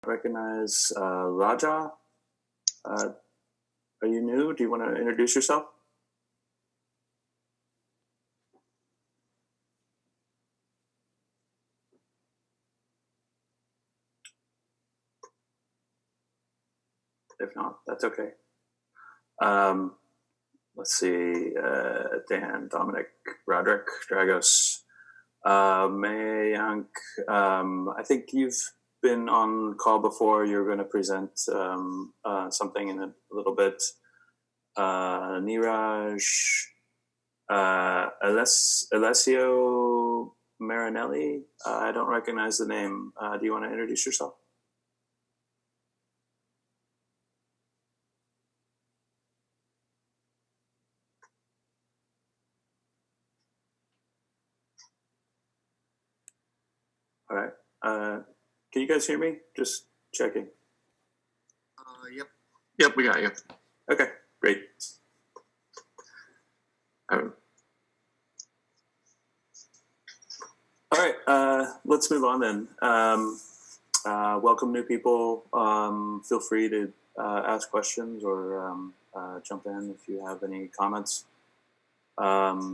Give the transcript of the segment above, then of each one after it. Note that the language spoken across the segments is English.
recognize Raja. Are you new? Do you want to introduce yourself? If not, that's okay. Let's see, Dan, Dominic, Roderick, Dragos, Mayank. I think you've been on call before. You're going to present something in a little bit. Niraj, Alessio Marinelli. I don't recognize the name. Do you want to introduce yourself? All right. Can you guys hear me? Just checking. Yep, we got you. Okay, great. All right, let's move on then. Welcome new people. Feel free to ask questions or jump in if you have any comments.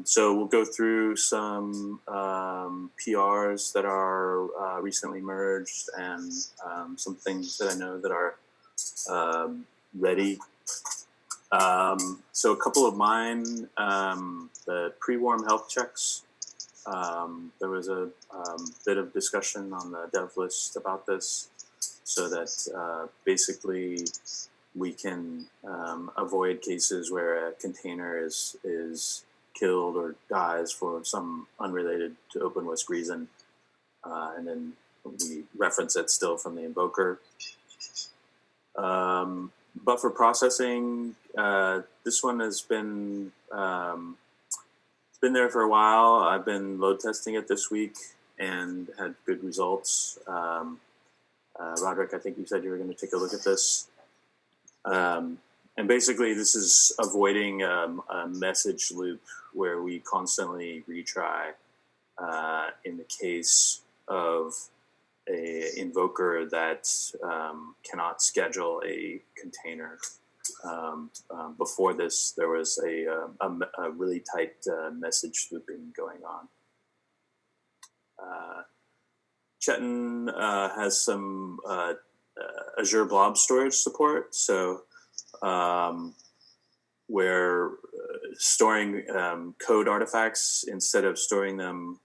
So we'll go through some PRs that are recently merged and some things that I know that are ready. So a couple of mine, the Prewarm health checks. There was a bit of discussion on the Deathlist about this, so that basically we can avoid cases where a container is killed or dies for some unrelated to OpenWhisk reason, and then we reference it still from the invoker. Buffer processing, this one has been there for a while. I've been load testing it this week and had good results. Roderick, I think you said you were going to take a look at this. And basically, this is avoiding a message loop where we constantly retry in the case of a invoker that cannot schedule a container. Before this, there was a really tight message looping going on. Chetan has some Azure Blob storage support, so we're storing code artifacts instead of storing them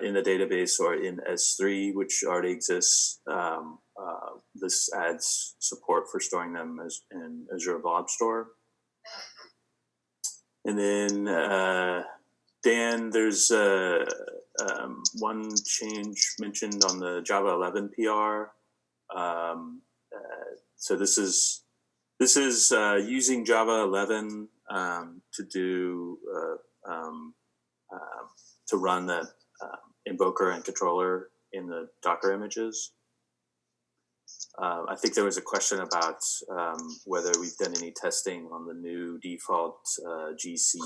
in the database or in S3, which already exists. This adds support for storing them as in Azure Blob Store. And then Dan, there's one change mentioned on the Java 11 PR. So this is using Java 11 to do to run the invoker and controller in the Docker images. I think there was a question about whether we've done any testing on the new default GC,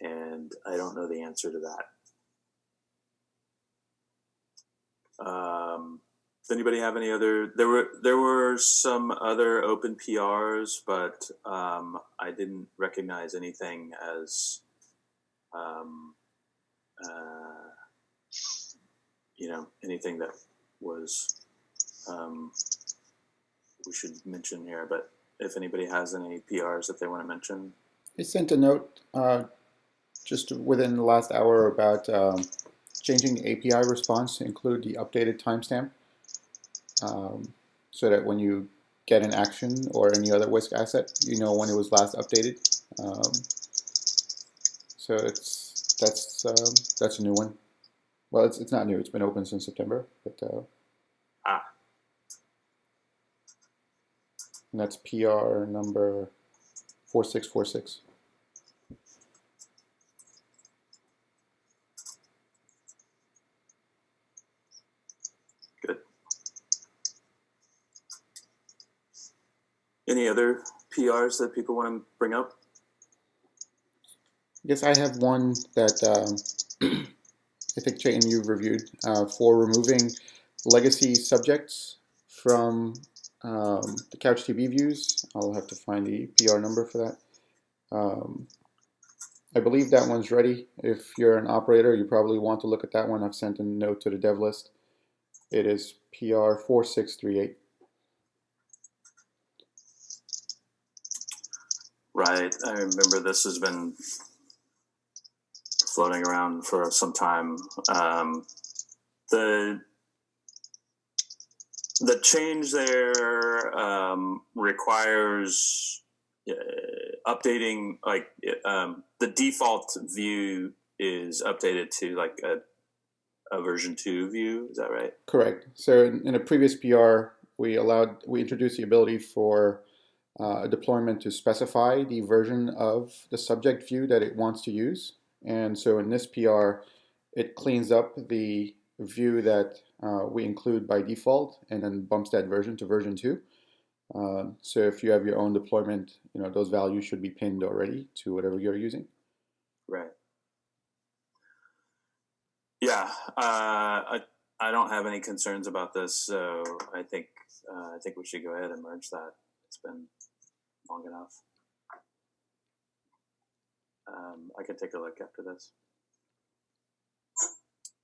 and I don't know the answer to that. Does anybody have any other? There were some other open PRs, but I didn't recognize anything as anything that was we should mention here. But if anybody has any PRs that they want to mention, I sent a note just within the last hour about changing the API response to include the updated timestamp, so that when you get an action or any other Whisk asset, you know when it was last updated. So that's a new one. Well, it's not new. It's been open since September, but and that's PR number 4646. Good. Any other PRs that people want to bring up? Yes, I have one that I think, Chetan, you've reviewed for removing legacy subjects from the CouchDB views. I'll have to find the PR number for that. I believe that one's ready. If you're an operator, you probably want to look at that one. I've sent a note to the dev list. It is PR 4638. Right. I remember this has been floating around for some time. The change there requires updating, like the default view is updated to like a version 2 view. Is that right? Correct. So in a previous PR, we introduced the ability for a deployment to specify the version of the subject view that it wants to use. And so in this PR, it cleans up the view that we include by default and then bumps that version to version 2. So if you have your own deployment, those values should be pinned already to whatever you're using. Right. Yeah. I don't have any concerns about this, so I think we should go ahead and merge that. It's been long enough. I can take a look after this.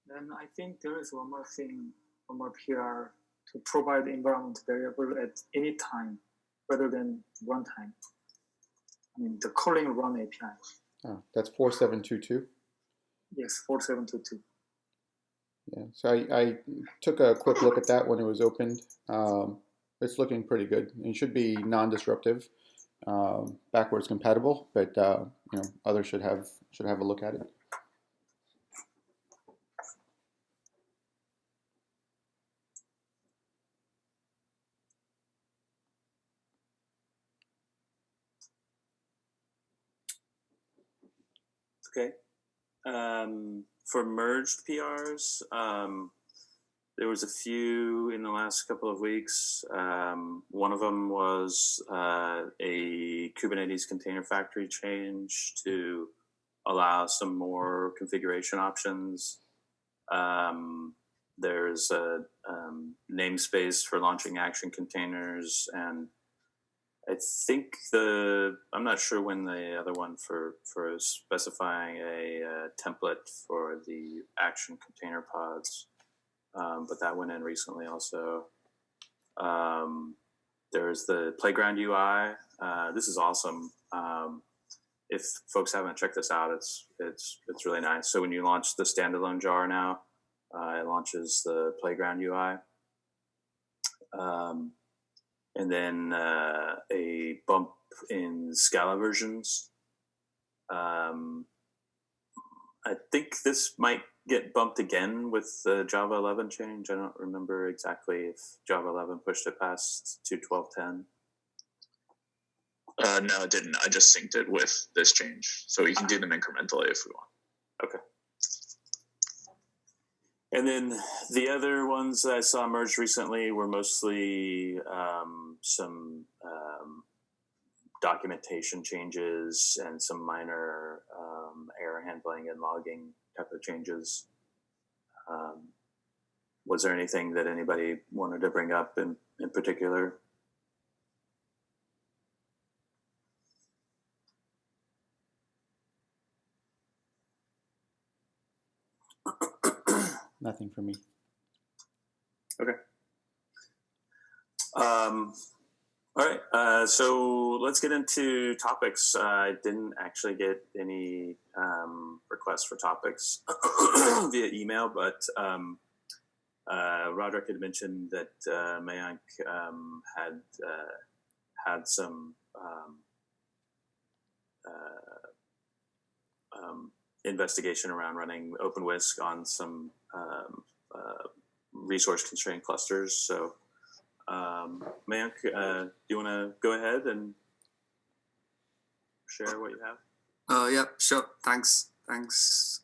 Then I think there is one more thing, one more PR to provide the environment variable at any time rather than runtime. I mean, the calling run API. Oh, that's 4722. Yes, 4722. Yeah, so I took a quick look at that when it was opened. It's looking pretty good. It should be non-disruptive, backwards compatible, but others should have a look at it. Okay. For merged PRs, there was a few in the last couple of weeks. One of them was a Kubernetes Container Factory change to allow some more configuration options. There's a namespace for launching action containers, and I think I'm not sure when the other one for specifying a template for the action container pods, but that went in recently also. There's the Playground UI. This is awesome. If folks haven't checked this out, it's really nice. So when you launch the standalone jar now, it launches the Playground UI. And then a bump in Scala versions. I think this might get bumped again with the Java 11 change. I don't remember exactly if Java 11 pushed it past 2.12.10. No, it didn't. I just synced it with this change. So we can do them incrementally if we want. Okay. And then the other ones that I saw merged recently were mostly some documentation changes and some minor error handling and logging type of changes. Was there anything that anybody wanted to bring up in particular? Nothing for me. Okay. All right. So let's get into topics. I didn't actually get any requests for topics via email, but Roderick had mentioned that Mayank had some investigation around running OpenWhisk on some resource constrained clusters. So Mayank, do you want to go ahead and share what you have? Yeah, sure. Thanks. Thanks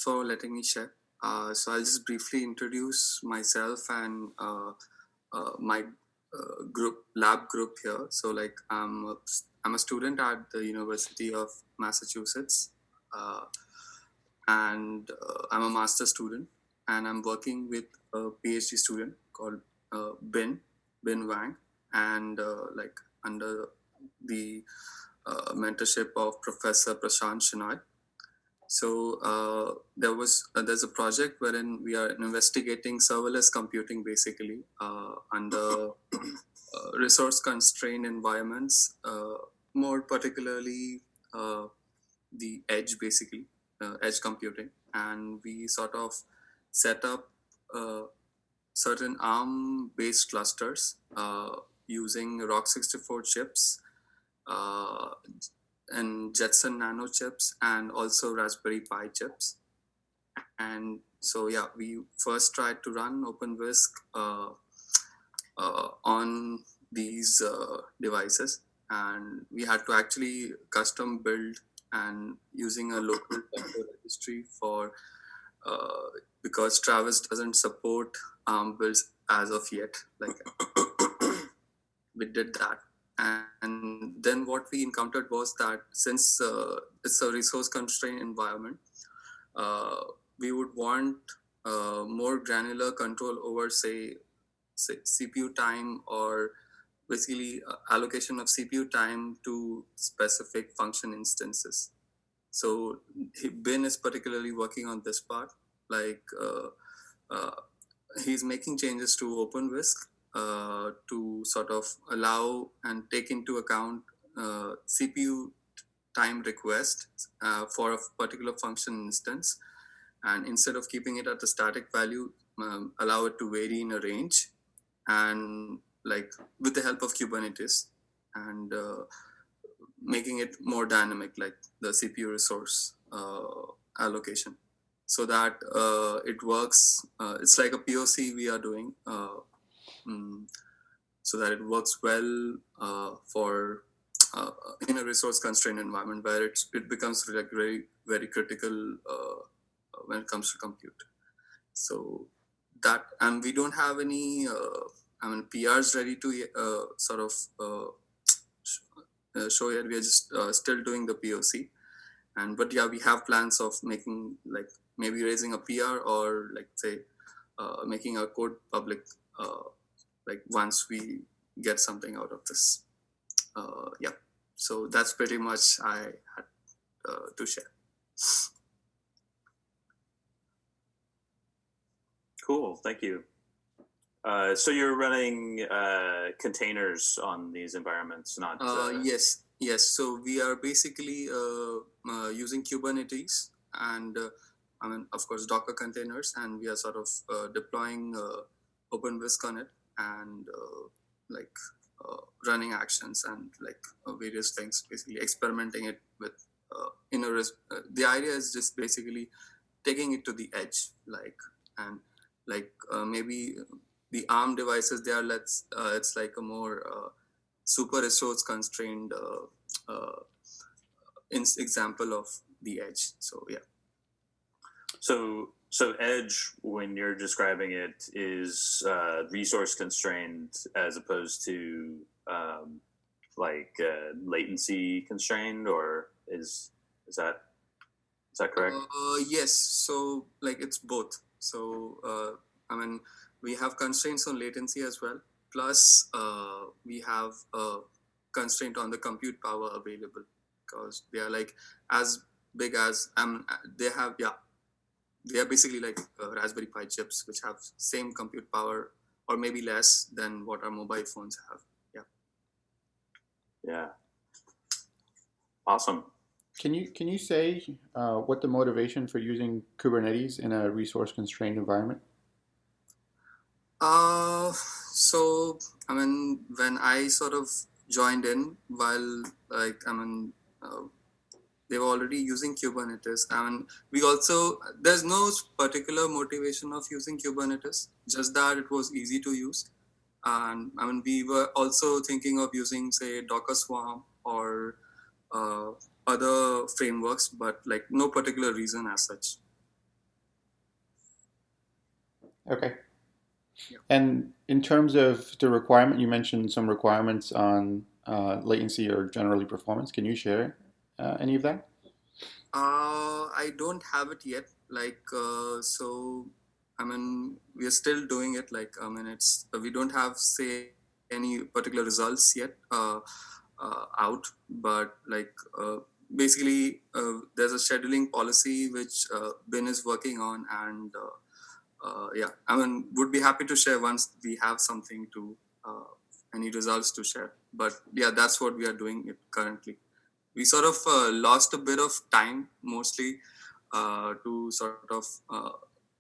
for letting me share. So I'll just briefly introduce myself and my lab group here. So like I'm a student at the University of Massachusetts, and I'm a master's student. and I'm working with a PhD student called Bin Wang, and like under the mentorship of Professor Prashant Shenoy. So there's a project wherein we are investigating serverless computing, basically under resource constrained environments, more particularly the edge, basically edge computing, and we sort of set up certain ARM based clusters using ROC64 chips uh, and Jetson Nano chips, and also Raspberry Pi chips. And so, yeah, we first tried to run OpenWhisk on these devices, and we had to actually custom build and using a local Docker registry for because Travis doesn't support ARM builds as of yet. Like we did that. And then what we encountered was that since it's a resource constrained environment, we would want more granular control over, say CPU time, or basically allocation of CPU time to specific function instances. So Bin is particularly working on this part. Like he's making changes to OpenWhisk to sort of allow and take into account CPU time request for a particular function instance, and instead of keeping it at a static value, allow it to vary in a range, and like with the help of Kubernetes, and making it more dynamic, like the CPU resource allocation, so that it works. It's like a POC we are doing, so that it works well for in a resource constrained environment where it becomes like very critical when it comes to compute. So that, and we don't have any PRs ready to sort of show yet. We are just still doing the POC, but yeah, we have plans of making, like, maybe raising a PR, or like say making our code public like once we get something out of this. Yeah, so that's pretty much I had to share. Cool, thank you. So you're running containers on these environments, not? Yes. So we are basically using Kubernetes and of course Docker containers, and we are sort of deploying OpenWhisk on it, and running actions and various things, basically experimenting it with the idea is just basically taking it to the edge, maybe the ARM devices there, it's like a more super resource constrained example of the edge. So yeah. So edge, when you're describing it, is resource constrained as opposed to latency constrained, or is that correct? Yes. So it's both. So we have constraints on latency as well. Plus, we have a constraint on the compute power available, because they are as big as they are basically like Raspberry Pi chips, which have same compute power or maybe less than what our mobile phones have. Yeah. Awesome. Can you say what the motivation for using Kubernetes in a resource constrained environment? So when I sort of joined in, while they were already using Kubernetes. We also, there's no particular motivation of using Kubernetes, just that it was easy to use. And we were also thinking of using, say, Docker Swarm or other frameworks, but no particular reason as such. Okay. Yeah. And in terms of the requirement, you mentioned some requirements on latency or generally performance. Can you share any of that? I don't have it yet. So I mean, we are still doing it. Like, I mean, it's we don't have say any particular results yet out, but like basically there's a scheduling policy which Ben is working on, and yeah, I mean, would be happy to share once we have something to any results to share. But yeah, that's what we are doing it currently. We sort of lost a bit of time mostly to sort of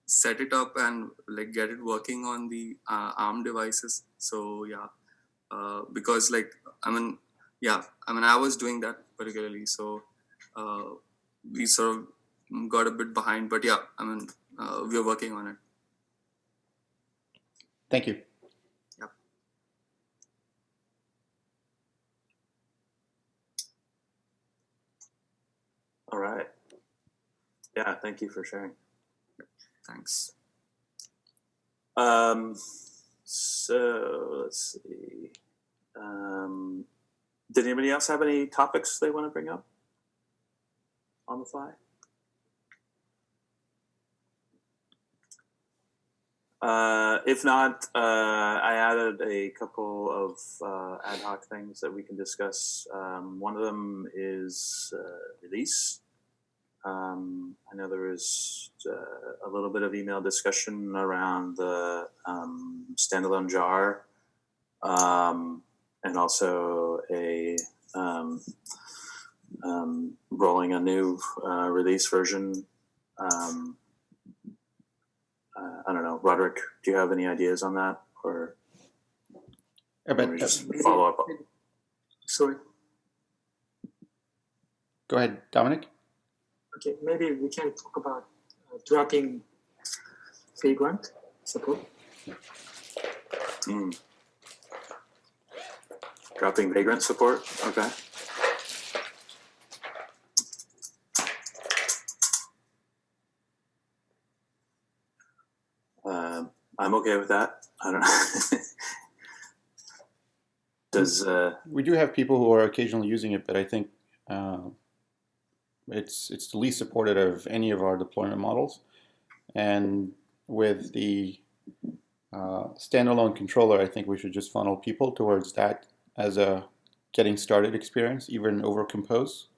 set it up and like get it working on the ARM devices. So yeah, because like I mean, yeah, I mean I was doing that particularly, so we sort of got a bit behind. But yeah, I mean we are working on it. Thank you. Yeah. All right. Yeah, thank you for sharing. Thanks. So let's see. Did anybody else have any topics they want to bring up on the fly? If not, I added a couple of ad hoc things that we can discuss. One of them is release. I know there is a little bit of email discussion around the standalone jar, and also a rolling a new release version. I don't know, Roderick, do you have any ideas on that, or But we just follow up? Sorry. go ahead, Dominic. Okay, maybe we can talk about dropping Vagrant support. Dropping Vagrant support? Okay. I'm okay with that. I don't know. Does We do have people who are occasionally using it, but I think it's the least supported of any of our deployment models. And with the standalone controller, I think we should just funnel people towards that as a getting started experience, even over Compose,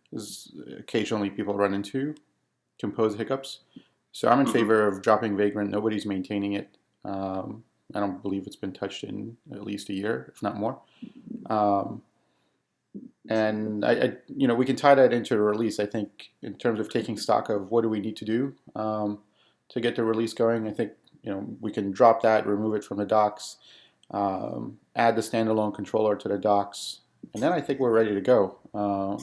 because occasionally people run into Compose hiccups. So I'm in favor of dropping Vagrant. Nobody's maintaining it. I don't believe it's been touched in at least a year, if not more. And we can tie that into a release. I think in terms of taking stock of what do we need to do to get the release going, I think we can drop that, remove it from the docs, add the standalone controller to the docs, and then I think we're ready to go.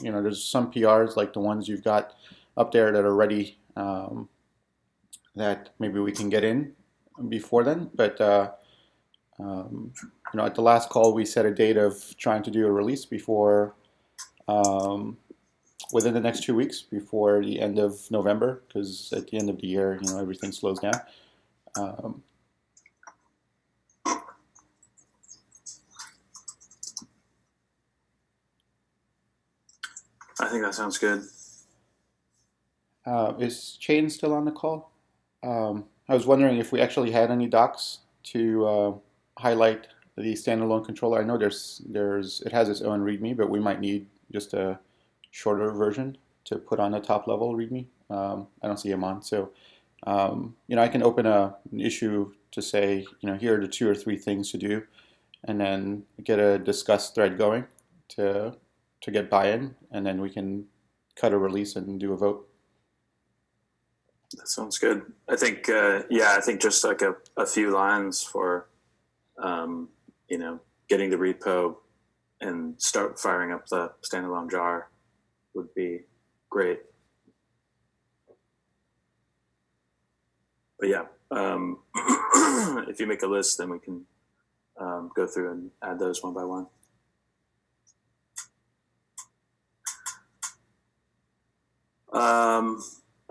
There's some PRs like the ones you've got up there that are ready that maybe we can get in before then. But at the last call, we set a date of trying to do a release before within the next 2 weeks, before the end of November, because at the end of the year, everything slows down. I think that sounds good. Is Chetan still on the call? I was wondering if we actually had any docs to highlight the standalone controller. I know it has its own README, but we might need just a shorter version to put on the top level README. I don't see him on, so I can open an issue to say, here are the 2 or 3 things to do, and then get a discuss thread going to get buy-in, and then we can cut a release and do a vote. That sounds good. I think, I think just like a few lines for, getting the repo and start firing up the standalone jar would be great. But yeah, if you make a list, then we can go through and add those one by one.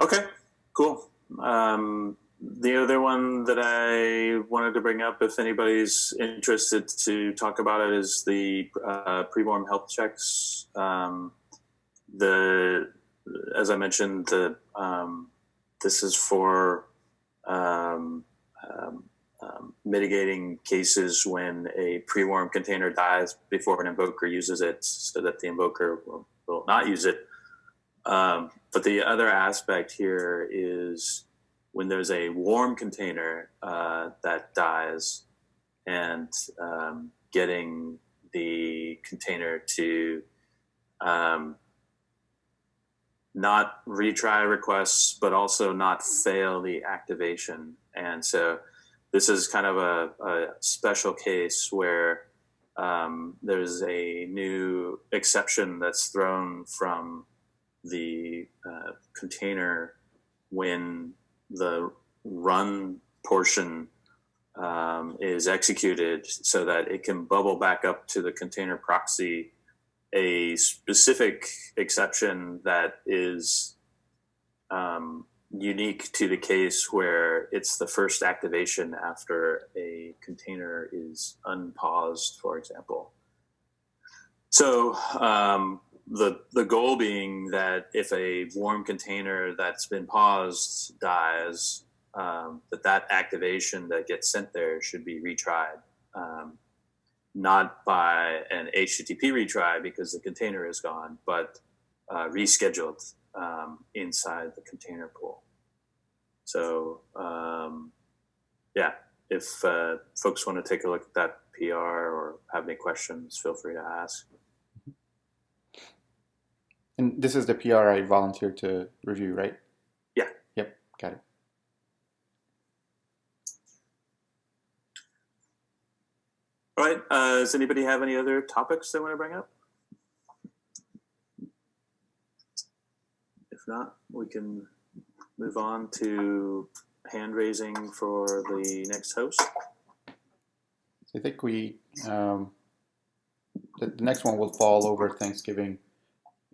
Okay, cool. The other one that I wanted to bring up, if anybody's interested to talk about it, is the Prewarm health checks. As I mentioned, this is for mitigating cases when a pre-warm container dies before an invoker uses it, so that the invoker will not use it. But the other aspect here is when there's a warm container that dies, and getting the container to not retry requests, but also not fail the activation. And so this is kind of a special case where there's a new exception that's thrown from the container when the run portion is executed, so that it can bubble back up to the container proxy a specific exception that is unique to the case where it's the first activation after a container is unpaused, for example. So the goal being that if a warm container that's been paused dies, that activation that gets sent there should be retried. Not by an HTTP retry because the container is gone, but rescheduled inside the container pool. So yeah, if folks want to take a look at that PR or have any questions, feel free to ask. And this is the PR I volunteered to review, right? Yeah. Yep, got it. All right, does anybody have any other topics they want to bring up? If not, we can move on to hand raising for the next host. I think we, the next one will fall over Thanksgiving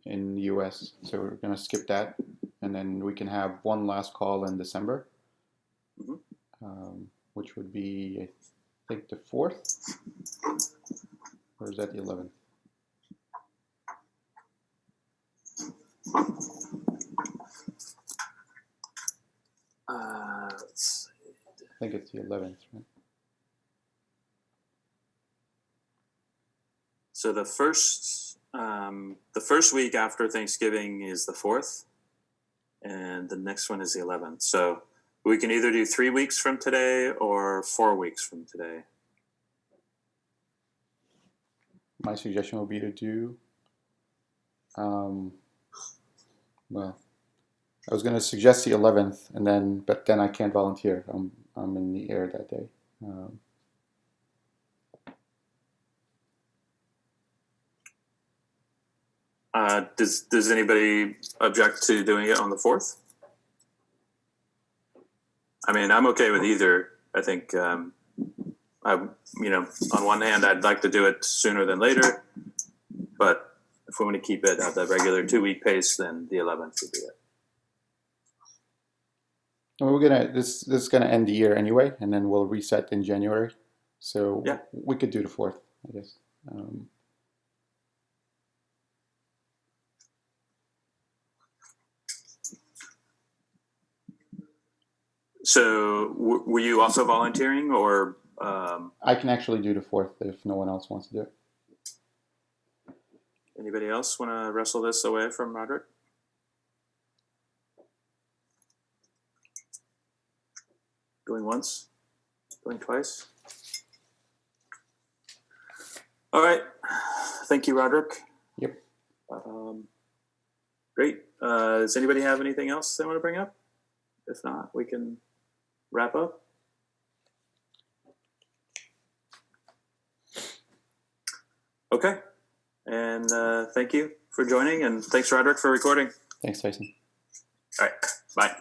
in the US. So we're going to skip that. And then we can have one last call in December, which would be, I think, the 4th. Or is that the 11th? Let's see. I think it's the 11th, right? So the first week after Thanksgiving is the 4th, and the next one is the 11th. So we can either do 3 weeks from today or 4 weeks from today. My suggestion would be to do, well, I was going to suggest the 11th, but then I can't volunteer. I'm in the air that day. Does anybody object to doing it on the 4th? I mean, I'm okay with either. I think, on one hand, I'd like to do it sooner than later, but if we want to keep it at the regular 2-week pace, then the 11th would be it. Well, this is gonna end the year anyway, and then we'll reset in January. So yeah, we could do the 4th, I guess. So were you also volunteering, or? I can actually do the 4th if no one else wants to do it. Anybody else want to wrestle this away from Roderick? Going once? Going twice? All right. Thank you, Roderick. Yep. Great. Does anybody have anything else they want to bring up? If not, we can wrap up. Okay. And thank you for joining, and thanks, Roderick, for recording. Thanks, Tyson. All right. Bye.